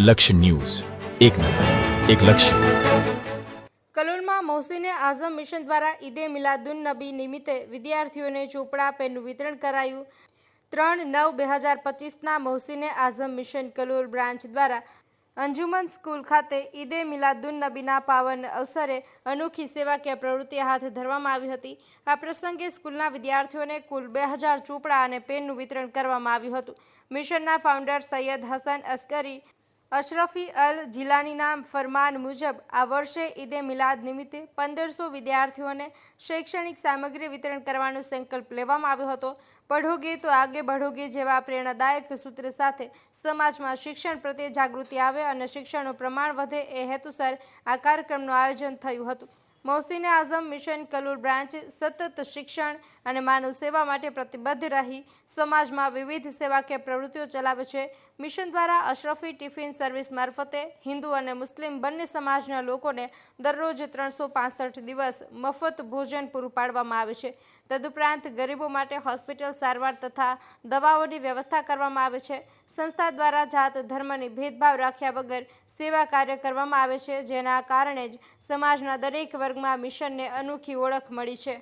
લક્ષ્ય ન્યૂઝ, એક નજર, એક લક્ષ્ય. કલોલમાં મોહસીને આઝમ મિશન દ્વારા ઈદે મિલાદુન નબી નિમિત્તે વિદ્યાર્થીઓને ચોપડા પેનનું વિતરણ કરાયું. 3/9/2025ના મોહસીને આઝમ મિશન કલોલ બ્રાન્ચ દ્વારા અંજુમન સ્કૂલ ખાતે ઈદે મિલાદુન નબીના પાવન અવસરે અનોખી સેવાકીય પ્રવૃત્તિ હાથ ધરવામાં આવી હતી. આ પ્રસંગે સ્કૂલના વિદ્યાર્થીઓને કુલ 2000 ચોપડા અને પેનનું વિતરણ કરવામાં આવ્યું હતું. મિશનના ફાઉન્ડર સૈયદ હસન અસ્કરી અશરફી અલ જિલાનીના ફરમાન મુજબ આ વર્ષે ઈદે મિલાદ નિમિત્તે 1500 વિદ્યાર્થીઓને શૈક્ષણિક સામગ્રી વિતરણ કરવાનો સંકલ્પ લેવામાં આવ્યો હતો. પઢોગે તો આગે બઢોગે જેવા પ્રેરણાદાયક સૂત્ર સાથે સમાજમાં શિક્ષણ પ્રત્યે જાગૃતિ આવે અને શિક્ષણનું પ્રમાણ વધે એ હેતુસર આ કાર્યક્રમનું આયોજન થયું હતું. મોહસીને આઝમ મિશન કલોલ બ્રાન્ચ સતત શિક્ષણ અને માનવ સેવા માટે પ્રતિબદ્ધ રહી સમાજમાં વિવિધ સેવાકીય પ્રવૃત્તિઓ ચલાવે છે. મિશન દ્વારા અશરફી ટિફિન સર્વિસ મારફતે હિન્દુ અને મુસ્લિમ બંને સમાજના લોકોને દરરોજ 365 દિવસ મફત ભોજન પૂરું પાડવામાં આવે છે. તદુપરાંત ગરીબો માટે હોસ્પિટલ સારવાર તથા દવાઓની વ્યવસ્થા કરવામાં આવે છે. સંસ્થા દ્વારા જાત ધર્મની ભેદભાવ રાખ્યા વગર સેવા કાર્ય કરવામાં આવે છે, જેના કારણે જ સમાજના દરેક વર્ગમાં મિશનને અનોખી ઓળખ મળી છે.